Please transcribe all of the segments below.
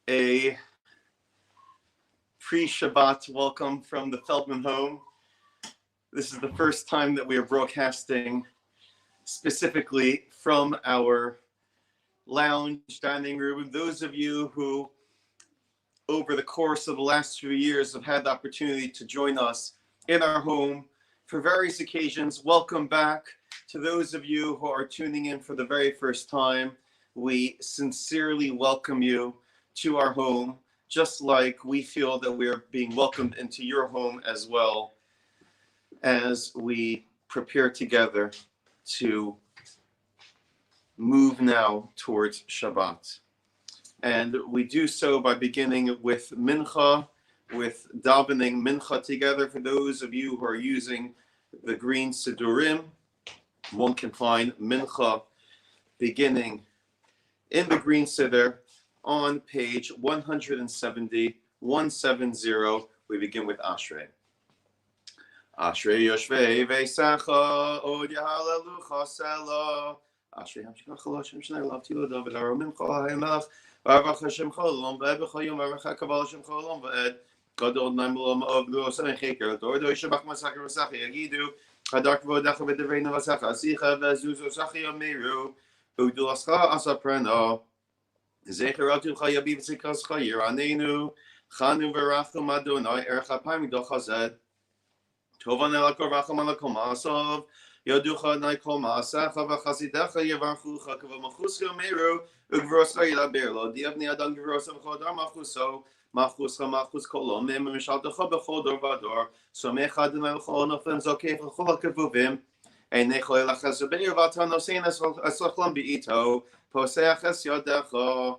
a pre-Shabbat welcome from the Feldman home. This is the first time that we are broadcasting specifically from our lounge dining room. And those of you who, over the course of the last few years, have had the opportunity to join us in our home for various occasions, welcome back. To those of you who are tuning in for the very first time, we sincerely welcome you to our home, just like we feel that we are being welcomed into your home as well, as we prepare together to move now towards Shabbat. And we do so by beginning with Mincha, with davening Mincha together. For those of you who are using the green Sidurim, one can find Mincha beginning in the green Siddur on page 170. We begin with Ashrei. Ashrei Yoshvei Veisacha Od Yahalelucha Sela. Ashrei Hamshikach Hashem Shnei Lav Tilo David Aromin Chol HaMelech Baruch Hashem Cholam Ve'ed B'chol Yom Baruch HaKaval Hashem Cholam Ve'ed Gadol Naim L'Olam Of L'Osam Cheker Dor Dor Yishabach Masach V'Sach Yagidu Hadak V'Odecha V'Devrei Navasach Asicha V'Zuzo Sach Yomeru U'Dulascha Asapreno Zecher Atu Chayabi V'Tzikas Chayir Anenu Chanu V'Rachum Adonai Erech HaPayim Gdol Chazed Tovan Elakor Racham Alakom Asov Yoducha Naikol Maasecha V'Chasidecha Yevarchucha K'V'Machus Yomeru Ugvrosa Yilaber Lo Diavni Adam Gvrosa V'Chodar Machuso Machuscha Machus Kolom Mem Mishaltecha B'Chol Dor Vador Somecha Adonai L'Chol Nofem Zokei V'Chol HaKevuvim Einecho Elachas Be'ir Vatan Nosein Eslachlam B'Ito Poseach Es Yodecha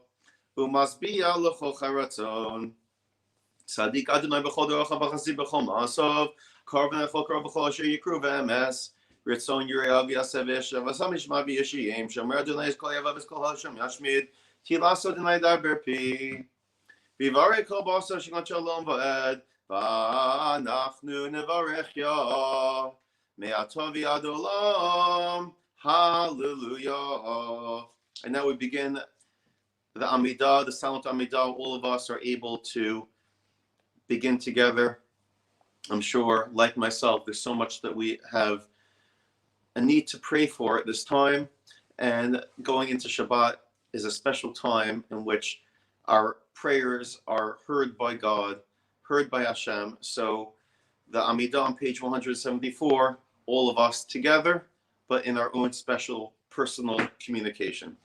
U'Masbiya L'Chol Charatzon Tzadik Adonai B'Chol Dorocha V'Chasi B'Chol Ma'asov Karvan Echol Kor B'Chol Asher Yikru V'Emes Ritzon Yurei Av Yasevish Vashamishma V'Yeshiyim Shomer Adonai Kol Yavav Kol Hashem Yashmid Tilas Adonai Daber Pi Vivarei Kol Basa Shingat Shalom V'Ed V'Anachnu Nevarech Ya Me'atov Yad Olam Hallelujah. And now we begin the Amidah, the silent Amidah. All of us are able to begin together. I'm sure, like myself, there's so much that we have a need to pray for at this time. And going into Shabbat is a special time in which our prayers are heard by God, heard by Hashem. So the Amidah on page 174, all of us together, but in our own special personal communication.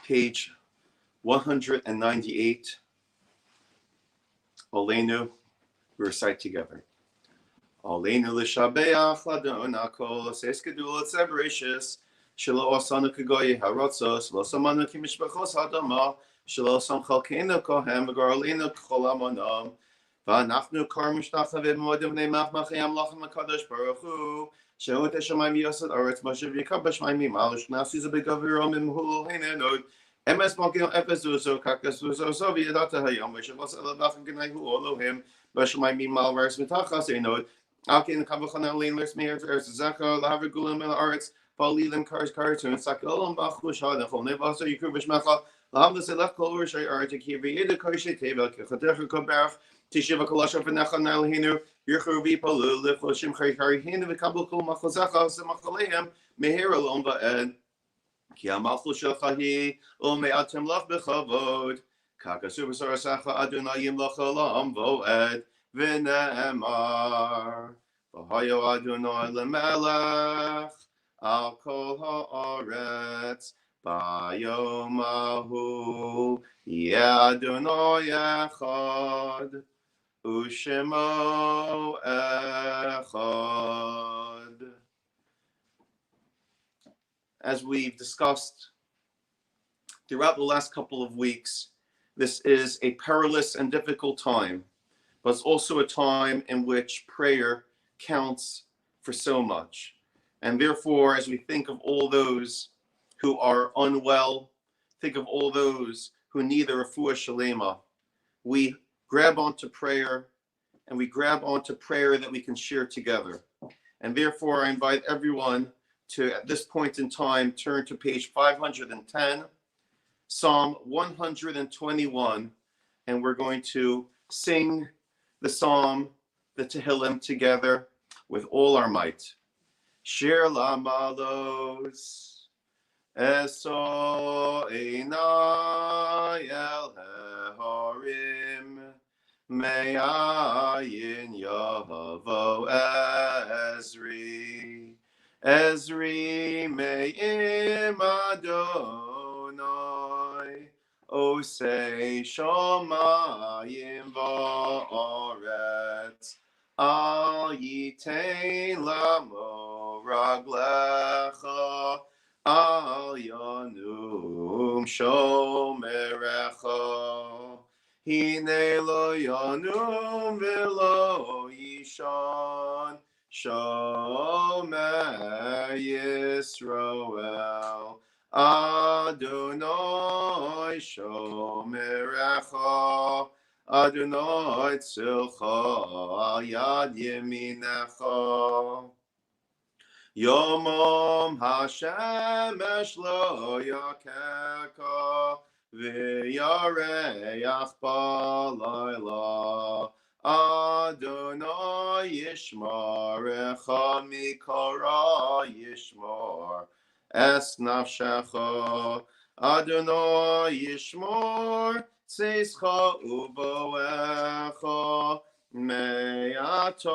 Page 198. Oleinu, we recite together. Oleinu l'shabeach ladon akol seis gedulat seberishis shelo osanu kagoyi harotzos lo samanu kimishbachos hadama shelo sam chalkeinu kohem v'garleinu kol amonam v'anachnu kar mishtachavim modim b'nei machmachayam lachem hakadosh baruch hu shehu teshamayim yosed aretz moshe v'yikabash mayim malish nasiz begavirom imhul heinenod emes malkeinu efezuzo kakasuzo soviedata hayom v'shavos elavachim genayhu Elohim v'shamayim malvaris mitachas enod Akin Kavachana Lainless Mayor Zaka, Lavigulam and Arts, Paulilim Cars Cartoon, Sakolam Bachushad, and Holnevasa, Yukuvish Lam the Select Color Shay Arctic, Hivi, Koshe Table, Kadefa Koberg, Tishiva Kalasha Vanachan Nalhinu, Yurkuvi Palu, Lifoshim Kari, Hin, the Kabukul Machazaka, Samachaleam, Mehira Lomba Ed, Kiamachu Shafahi, Ome Atem Lach Bechavod, Kakasubasar Sacha Adunayim Lachalam Vo Ed. V'ne'emar v'hayo Adonai lemelech al kol ha'aretz b'yom hahu yeh Adonai echad u'shemo echad. As we've discussed throughout the last couple of weeks, this is a perilous and difficult time, but it's also a time in which prayer counts for so much. And therefore, as we think of all those who are unwell, think of all those who need a refuah shalema, we grab onto prayer, and we grab onto prayer that we can share together. And therefore, I invite everyone to, at this point in time, turn to page 510, Psalm 121, and we're going to sing the psalm, the Tehillim, together with all our might. Shir lamalos eso einai el heharim me'ayin yavo Ezri me'im Adonai Osei shomayim va'aretz al yitein lamo raglecha al yanum shomerecha hine lo yanum v'lo yishan shomer Yisroel Adonai shomerecha Adonai tzilcha al yad yeminecha Yomom Hashemesh lo yakeka v'yareach b'layla Adonai yishmarecha mikara yishmar Es nafshecha Adonai yishmor tzischa uboecha me'ata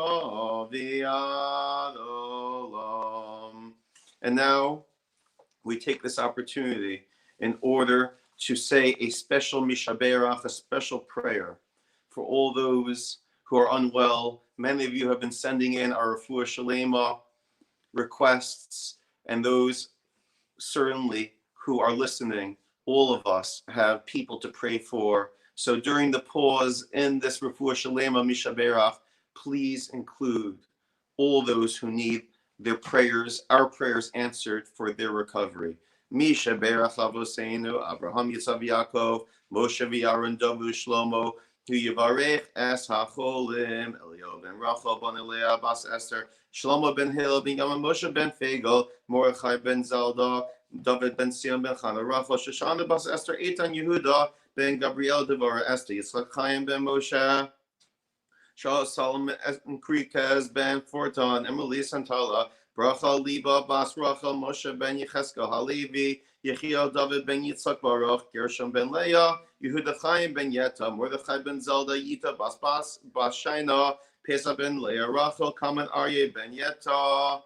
v'ad olam. And now we take this opportunity in order to say a special mishaberach, a special prayer for all those who are unwell. Many of you have been sending in our refuah shalema requests, and those certainly who are listening, all of us have people to pray for. So during the pause in this Refuah Shalema Mishaberach, please include all those who need their prayers, our prayers answered for their recovery. Mishaberach Avoseinu, Abraham Yitzhav Yaakov, Moshe v'Aaron Davu Shlomo, Hu Yivarech Es HaCholim, Eliyahu ben Rachel ben Eliah Bas Esther, Shlomo ben Hillel ben Yaman, Moshe ben Fagel, Mordechai ben Zelda, David ben Sion ben Chana, Rachel, Shoshana Bas Esther, Eitan Yehuda ben Gabriel Devorah Esther, Yitzchak Chaim ben Moshe, Shaul Solomon Enriquez ben Forton, Emily Santala, Bracha Liba Bas Rachel, Moshe ben Yecheskel Halevi, Yechiel David ben Yitzchak Baruch, Gershom ben Leah, Yehuda Chaim ben Yeta, Mordechai ben Zelda, Yita Bas Shaina, Pesach ben Leah, Rachel, Kaman Aryeh ben Yeta,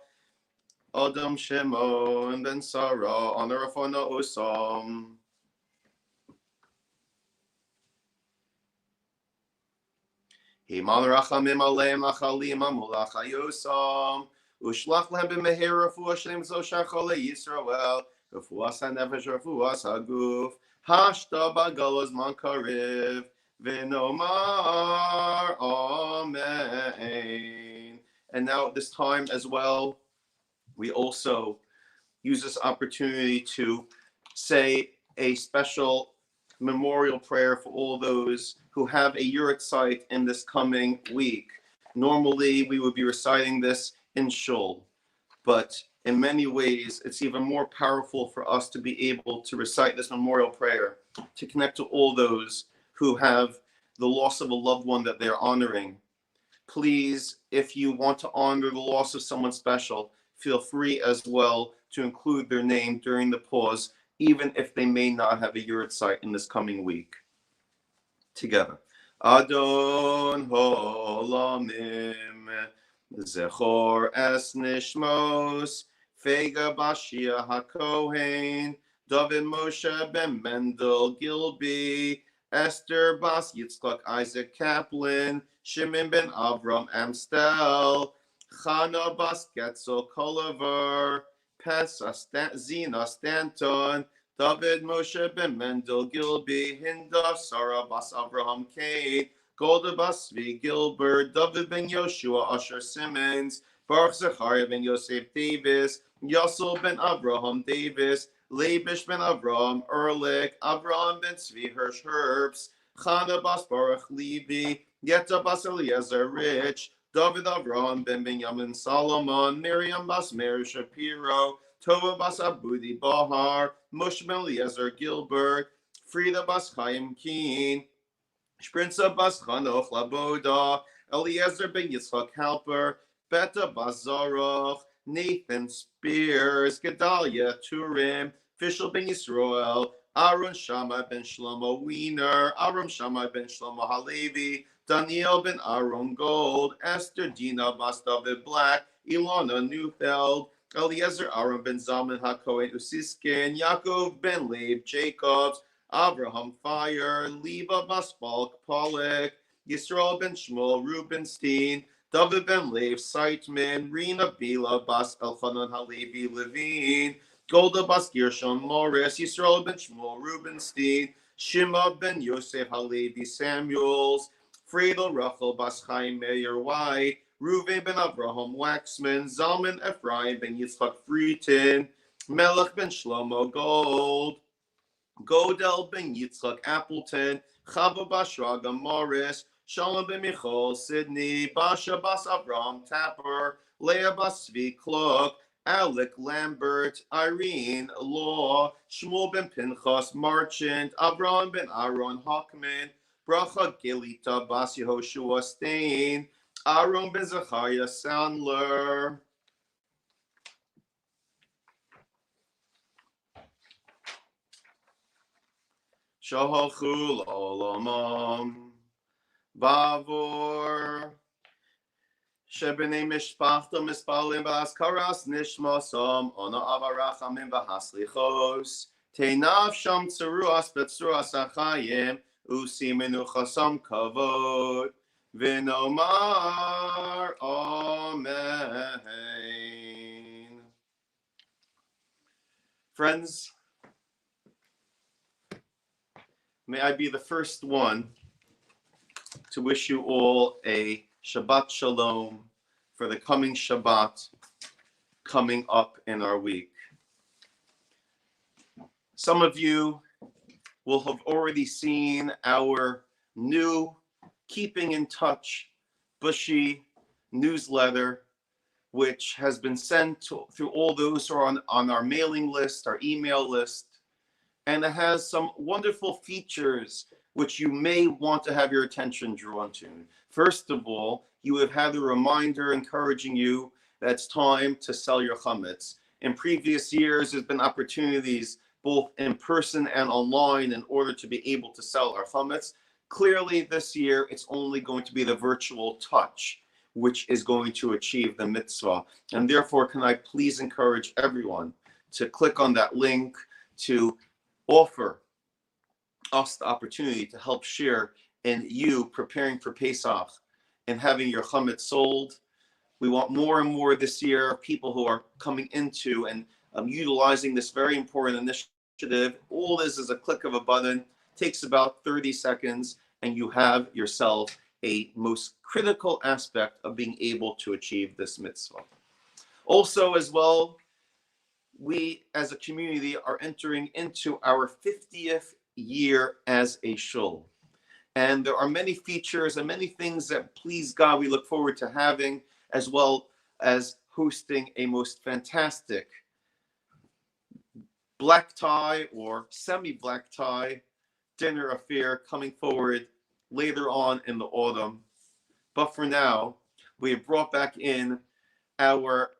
Adam Shimon ben Sarah, Honor Afona Osam. Himal Rachamim Aleim Achalim Amulach Ayosam. Ushlach lehem b'meher refuah shem zoshar chole Yisrael. Refuas hanefesh refuas haguf. Hashta b'galos man karev. V'nomar Amen. And now at this time as well, we also use this opportunity to say a special memorial prayer for all those who have a yurtzeit in this coming week. Normally, we would be reciting this in shul, but in many ways, it's even more powerful for us to be able to recite this memorial prayer, to connect to all those who have the loss of a loved one that they're honoring. Please, if you want to honor the loss of someone special, feel free as well to include their name during the pause, even if they may not have a yurtzeit in this coming week. Together. Adon Holamim, Zechor Es Nishmos, Fega Bashia HaKohen, David Moshe Ben Mendel Gilby, Esther Bas Yitzchak Isaac Kaplan, Shimon Ben Avram Amstel, Chana Bas Getzel Koliver, Pes Zina Stanton, David Moshe Ben Mendel Gilby, Hinda Sarah Bas Abraham Kane, Golda Bas Zvi Gilbert, David Ben Yoshua Usher Simmons, Baruch Zechariah Ben Yosef Davis, Yassel Ben Abraham Davis, Labish Ben Abraham Ehrlich, Abraham Ben Zvi Hirsch Herbst, Chana Bas Baruch Levi, Yetta Bas Eliezer Rich, David Abraham Ben Benjamin Solomon, Miriam Bas Mary Shapiro, Tova Bas Abudi Bahar, Moshe Ben Eliezer Gilbert, Frida Bas Chaim Keen, Sprinza Bas Chanoch Laboda, Eliezer Ben Yitzchak Halper, Beta Bas Zaroch, Nathan Spears, Gedalia Turim, Fishel Ben Yisrael, Aaron Shammai Ben Shlomo Wiener, Aram Shammai Ben Shlomo Halevi, Daniel Ben Aaron Gold, Esther Dina Bas David Black, Ilona Neufeld, Eliezer Aaron Ben Zalman HaKohen Usiskin, Yaakov Ben Leib Jacobs, Abraham Fire, Liba Bas Balk Pollock, Yisrael Ben Shmuel Rubenstein, David Ben Leib Seitman, Rina Bila Bas Elchanan Halevi Levine, Golda Bas Gershon Morris, Yisrael Ben Shmuel Rubenstein, Shima Ben Yosef Halevi Samuels, Friedel Rachel Bas Chaim Meir White, Reuven Ben Avraham Waxman, Zalman Ephraim Ben Yitzchak Frieden, Melech Ben Shlomo Gold, Godel Ben Yitzchak Appleton, Chava Bas Shraga Morris, Shalom Ben Michal Sydney, Basha Bas Avraham Tapper, Leah Bas Zvi Kluk, Alec Lambert, Irene Law, Shmuel Ben Pinchas Marchant, Avraham Ben Aaron Hockman, Bracha Gilita Bas Yehoshua Stain, Aaron Ben Zachariah Sandler. Shahalchu Olamam Bavor Shebnei Mishpachta Mispalim Ba'askaras Nishmasam Ona Avarachamim Ba'haslichos Teinav Sham Tzeruas Betzuras Achayim Usimenu Chasam Kavod V'nomar Amen. Friends, May I be the first one to wish you all a Shabbat Shalom for the coming Shabbat coming up in our week. Some of you will have already seen our new Keeping in Touch Bushy newsletter, which has been sent through all those who are on our mailing list, our email list. And it has some wonderful features which you may want to have your attention drawn to. First of all, you have had a reminder encouraging you that it's time to sell your chametz. In previous years, there's been opportunities both in person and online in order to be able to sell our chametz. Clearly, this year, it's only going to be the virtual touch which is going to achieve the mitzvah. And therefore, can I please encourage everyone to click on that link to offer us the opportunity to help share in you preparing for Pesach and having your chametz sold. We want more and more this year people who are coming into and utilizing this very important initiative. All this is a click of a button, takes about 30 seconds, and you have yourself a most critical aspect of being able to achieve this mitzvah. Also, as well, we as a community are entering into our 50th year as a shul. And there are many features and many things that, please God, we look forward to having, as well as hosting a most fantastic black tie or semi-black tie dinner affair coming forward later on in the autumn. But for now, we have brought back in our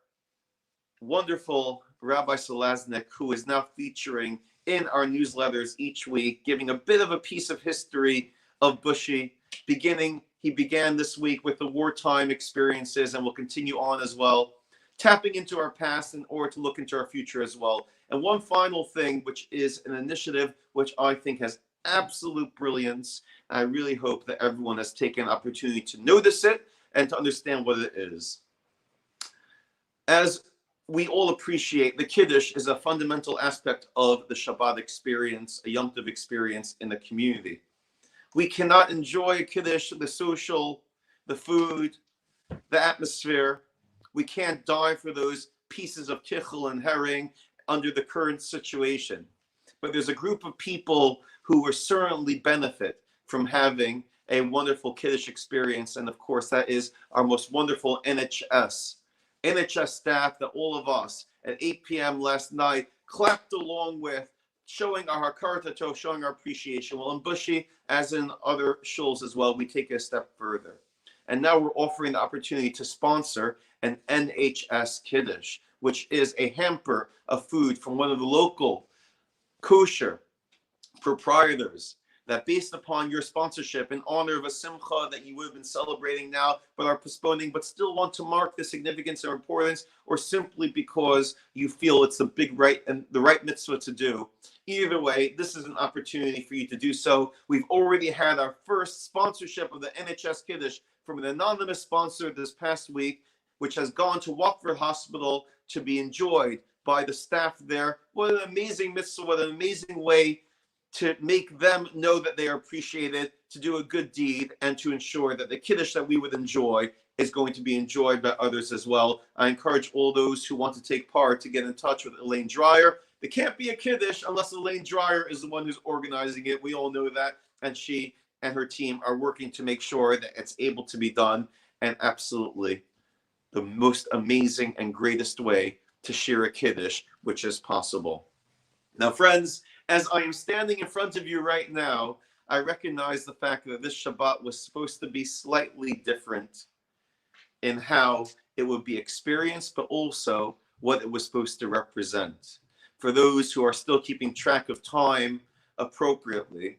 wonderful Rabbi Selaznik, who is now featuring in our newsletters each week, giving a bit of a piece of history of Bushy. He began this week with the wartime experiences and will continue on as well, tapping into our past in order to look into our future as well. And one final thing, which is an initiative which I think has absolute brilliance. I really hope that everyone has taken an opportunity to notice it and to understand what it is. As we all appreciate, the Kiddush is a fundamental aspect of the Shabbat experience, a Yom Tov experience in the community. We cannot enjoy a Kiddush, the social, the food, the atmosphere. We can't die for those pieces of kichel and herring under the current situation. But there's a group of people who will certainly benefit from having a wonderful Kiddush experience. And of course, that is our most wonderful NHS staff that all of us at 8 p.m. last night clapped along with, showing our Hakarta Tov, showing our appreciation. Well, in Bushy, as in other shuls as well, we take it a step further. And now we're offering the opportunity to sponsor an NHS Kiddush, which is a hamper of food from one of the local kosher proprietors that, based upon your sponsorship in honor of a simcha that you would have been celebrating now but are postponing, but still want to mark the significance or importance, or simply because you feel it's the big right and the right mitzvah to do. Either way, this is an opportunity for you to do so. We've already had our first sponsorship of the NHS Kiddush from an anonymous sponsor this past week, which has gone to Watford Hospital to be enjoyed by the staff there. What an amazing mitzvah, what an amazing way to make them know that they are appreciated, to do a good deed, and to ensure that the Kiddush that we would enjoy is going to be enjoyed by others as well. I encourage all those who want to take part to get in touch with Elaine Dreyer. There can't be a Kiddush unless Elaine Dreyer is the one who's organizing it. We all know that, and she and her team are working to make sure that it's able to be done, and absolutely the most amazing and greatest way to share a Kiddush, which is possible. Now, friends, as I am standing in front of you right now, I recognize the fact that this Shabbat was supposed to be slightly different in how it would be experienced, but also what it was supposed to represent. For those who are still keeping track of time appropriately,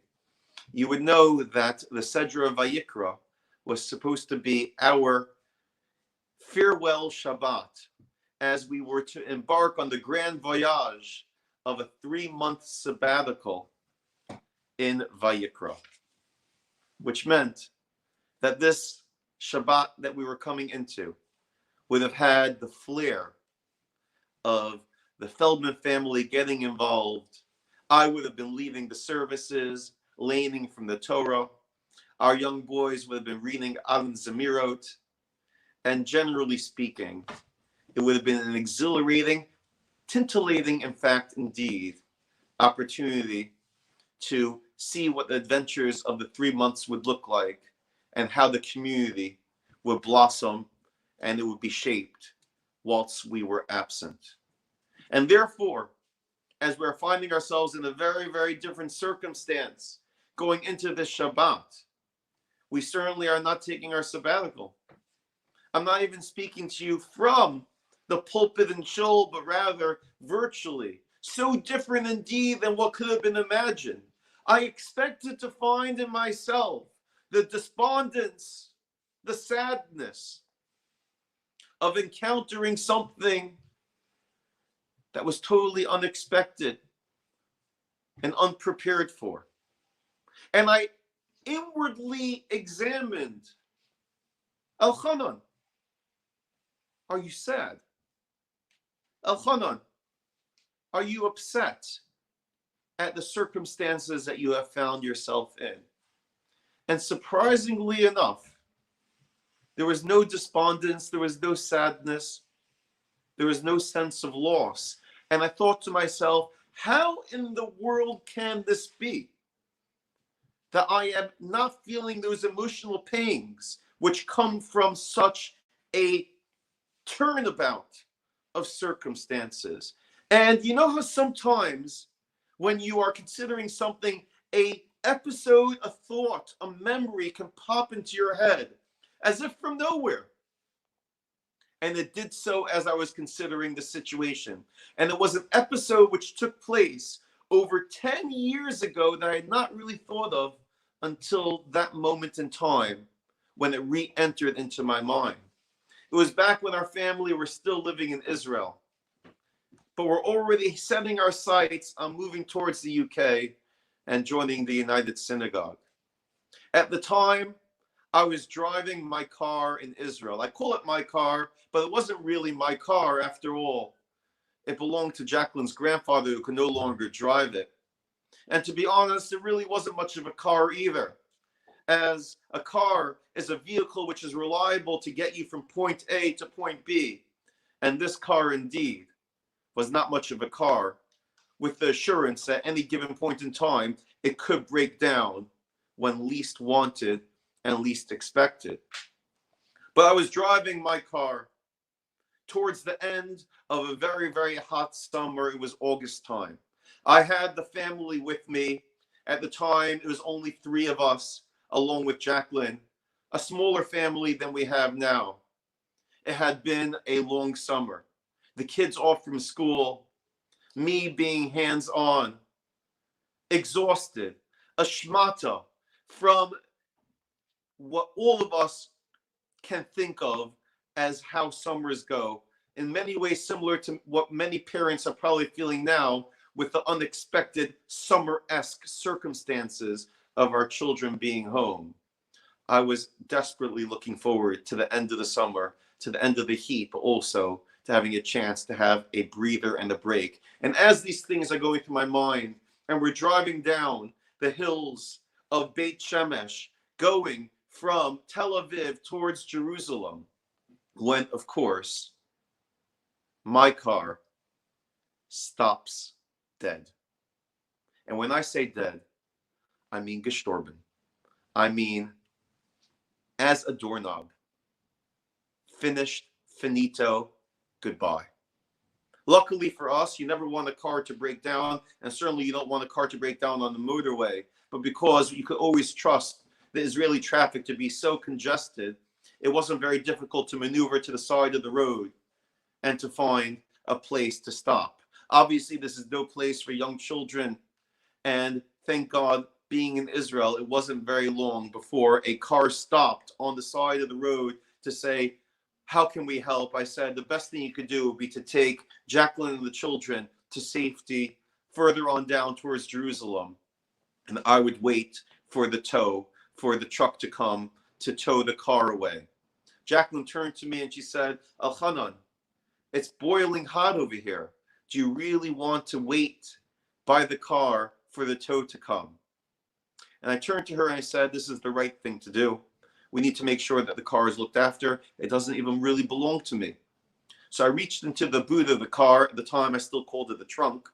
you would know that the Sedra of Vayikra was supposed to be our farewell Shabbat as we were to embark on the grand voyage of a 3-month sabbatical in Vayikra, which meant that this Shabbat that we were coming into would have had the flair of the Feldman family getting involved. I would have been leading the services. laning from the Torah. Our young boys would have been reading Adam Zemirot. And generally speaking, it would have been an exhilarating, titillating, in fact, indeed, opportunity to see what the adventures of the 3 months would look like and how the community would blossom and it would be shaped whilst we were absent. And therefore, as we're finding ourselves in a very, very different circumstance going into this Shabbat, we certainly are not taking our sabbatical. I'm not even speaking to you from the pulpit and shul, but rather virtually. So different indeed than what could have been imagined. I expected to find in myself the despondence, the sadness of encountering something that was totally unexpected and unprepared for. And I inwardly examined, Elchanan, are you sad? Elchanan, are you upset at the circumstances that you have found yourself in? And surprisingly enough, there was no despondence, there was no sadness, there was no sense of loss. And I thought to myself, how in the world can this be? That I am not feeling those emotional pangs which come from such a turnabout of circumstances. And you know how sometimes when you are considering something, a episode, a thought, a memory can pop into your head as if from nowhere. And it did so as I was considering the situation. And it was an episode which took place over 10 years ago that I had not really thought of until that moment in time when it re-entered into my mind. It was back when our family were still living in Israel, but we're already setting our sights on moving towards the UK and joining the United Synagogue. At the time, I was driving my car in Israel. I call it my car, but it wasn't really my car after all. It belonged to Jacqueline's grandfather who could no longer drive it. And to be honest, it really wasn't much of a car either, as a car is a vehicle which is reliable to get you from point A to point B. And this car indeed was not much of a car, with the assurance that at any given point in time, it could break down when least wanted and least expected. But I was driving my car towards the end of a very, very hot summer. It was August time. I had the family with me. At the time, it was only 3 of us, along with Jacqueline, a smaller family than we have now. It had been a long summer. The kids off from school, me being hands-on, exhausted, a shmata from what all of us can think of as how summers go, in many ways similar to what many parents are probably feeling now with the unexpected summer-esque circumstances of our children being home. I was desperately looking forward to the end of the summer, to the end of the heat, but also to having a chance to have a breather and a break. And as these things are going through my mind, and we're driving down the hills of Beit Shemesh, going from Tel Aviv towards Jerusalem, when, of course, my car stops dead. And when I say dead, I mean gestorben. I mean as a doorknob. Finished, finito, goodbye. Luckily for us, you never want a car to break down, and certainly you don't want a car to break down on the motorway. But because you could always trust the Israeli traffic to be so congested, it wasn't very difficult to maneuver to the side of the road and to find a place to stop. Obviously, this is no place for young children, and thank God, being in Israel, it wasn't very long before a car stopped on the side of the road to say, how can we help? I said, the best thing you could do would be to take Jacqueline and the children to safety further on down towards Jerusalem. And I would wait for the truck to come to tow the car away. Jacqueline turned to me and she said, Elchanan, it's boiling hot over here. Do you really want to wait by the car for the tow to come? And I turned to her and I said, this is the right thing to do. We need to make sure that the car is looked after. It doesn't even really belong to me. So I reached into the boot of the car. At the time, I still called it the trunk.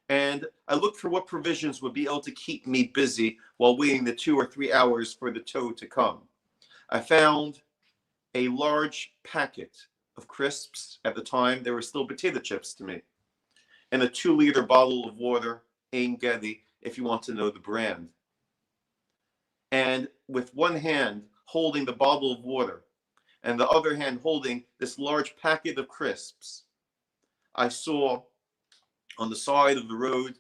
And I looked for what provisions would be able to keep me busy while waiting the 2 or 3 hours for the tow to come. I found a large packet of crisps. At the time, they were still potato chips to me. And a 2-liter bottle of water, Ein Gedi, if you want to know the brand. And with one hand holding the bottle of water and the other hand holding this large packet of crisps, I saw on the side of the road,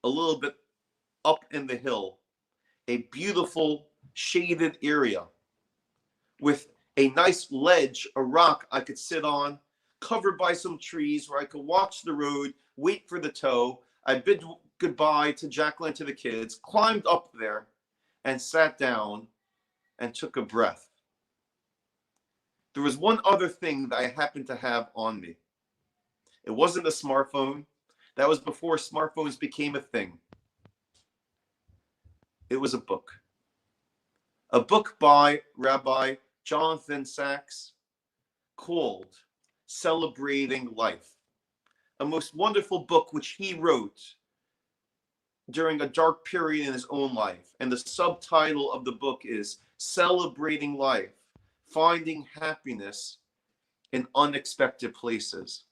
a little bit up in the hill, a beautiful shaded area with a nice ledge, a rock I could sit on, covered by some trees where I could watch the road, wait for the tow. I bid goodbye to Jacqueline, to the kids, climbed up there and sat down and took a breath. There was one other thing that I happened to have on me. It wasn't a smartphone. That was before smartphones became a thing. It was a book. A book by Rabbi Jonathan Sacks called Celebrating Life. A most wonderful book which he wrote during a dark period in his own life. And the subtitle of the book is Celebrating Life, Finding Happiness in Unexpected Places.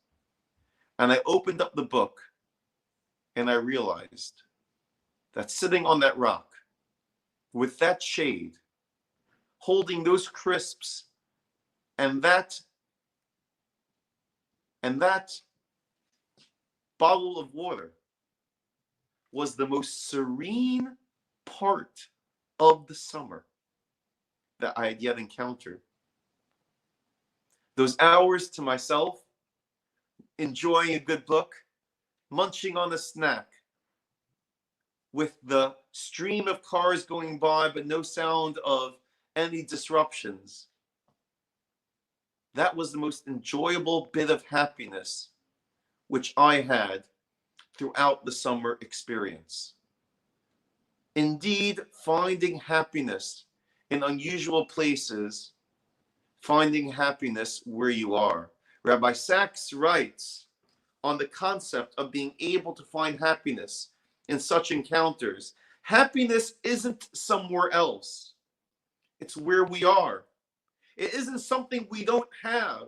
And I opened up the book and I realized that sitting on that rock with that shade, holding those crisps and that bottle of water was the most serene part of the summer that I had yet encountered. Those hours to myself, enjoying a good book, munching on a snack, with the stream of cars going by, but no sound of any disruptions. That was the most enjoyable bit of happiness which I had throughout the summer experience. Indeed, finding happiness in unusual places, finding happiness where you are. Rabbi Sacks writes on the concept of being able to find happiness in such encounters. Happiness isn't somewhere else. It's where we are. It isn't something we don't have.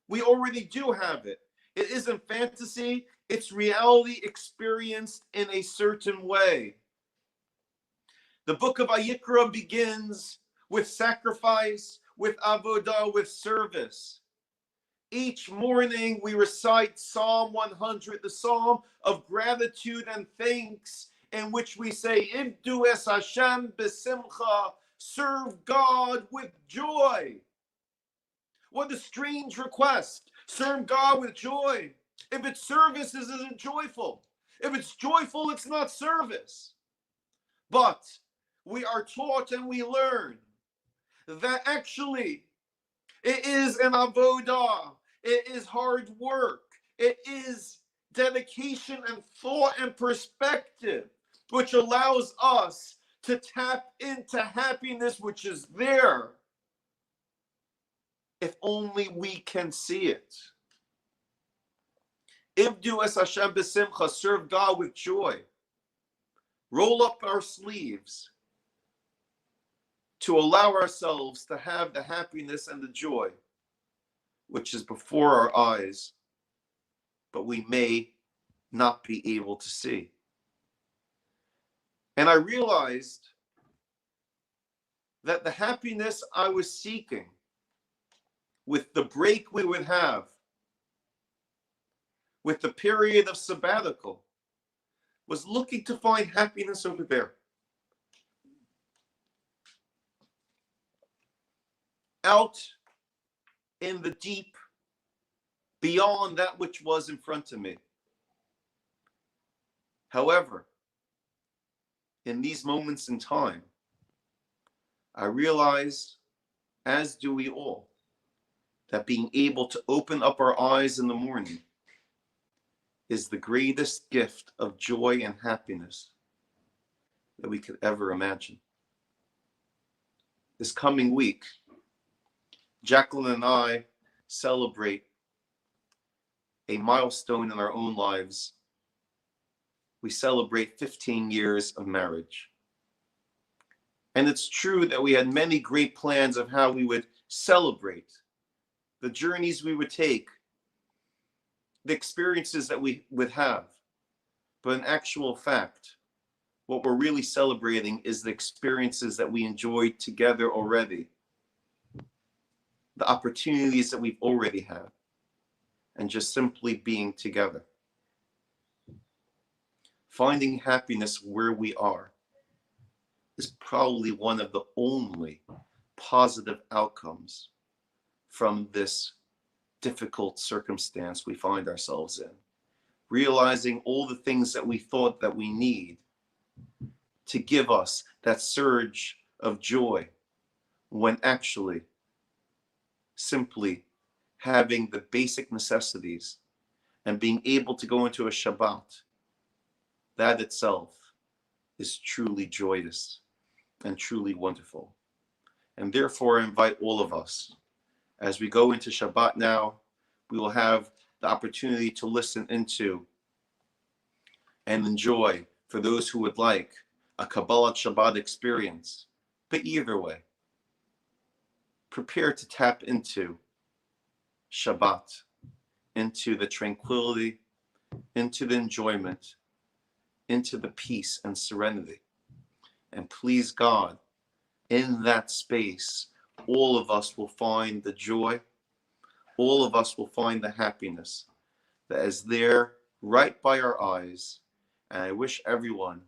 We already do have it. It isn't fantasy. It's reality experienced in a certain way. The book of Vayikra begins with sacrifice, with avodah, with service. Each morning we recite Psalm 100, the psalm of gratitude and thanks, in which we say, Ibdu es Hashem b'simcha, serve God with joy. What a strange request. Serve God with joy. If it's service, is it joyful? If it's joyful, it's not service. But we are taught and we learn that actually it is an avodah. It is hard work. It is dedication and thought and perspective, which allows us to tap into happiness which is there, if only we can see it. Ibdu es Hashem b'simcha, serve God with joy. Roll up our sleeves to allow ourselves to have the happiness and the joy which is before our eyes, but we may not be able to see. And I realized that the happiness I was seeking with the break we would have, with the period of sabbatical, was looking to find happiness over there. Out in the deep, beyond that which was in front of me. However, in these moments in time, I realize, as do we all, that being able to open up our eyes in the morning is the greatest gift of joy and happiness that we could ever imagine. This coming week, Jacqueline and I celebrate a milestone in our own lives. We celebrate 15 years of marriage. And it's true that we had many great plans of how we would celebrate, the journeys we would take, the experiences that we would have. But in actual fact, what we're really celebrating is the experiences that we enjoyed together already, the opportunities that we've already had, and just simply being together. Finding happiness where we are is probably one of the only positive outcomes from this difficult circumstance we find ourselves in. Realizing all the things that we thought that we need to give us that surge of joy, when actually simply having the basic necessities and being able to go into a Shabbat, that itself is truly joyous and truly wonderful. And therefore, I invite all of us, as we go into Shabbat now, we will have the opportunity to listen into and enjoy, for those who would like, a Kabbalat Shabbat experience. But either way, prepare to tap into Shabbat, into the tranquility, into the enjoyment, into the peace and serenity. And please God, in that space, all of us will find the joy, all of us will find the happiness that is there right by our eyes. And I wish everyone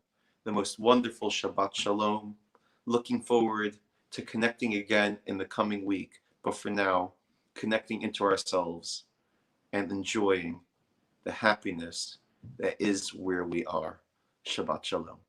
the most wonderful Shabbat Shalom. Looking forward to connecting again in the coming week. But for now, connecting into ourselves and enjoying the happiness that is where we are. Shabbat Shalom.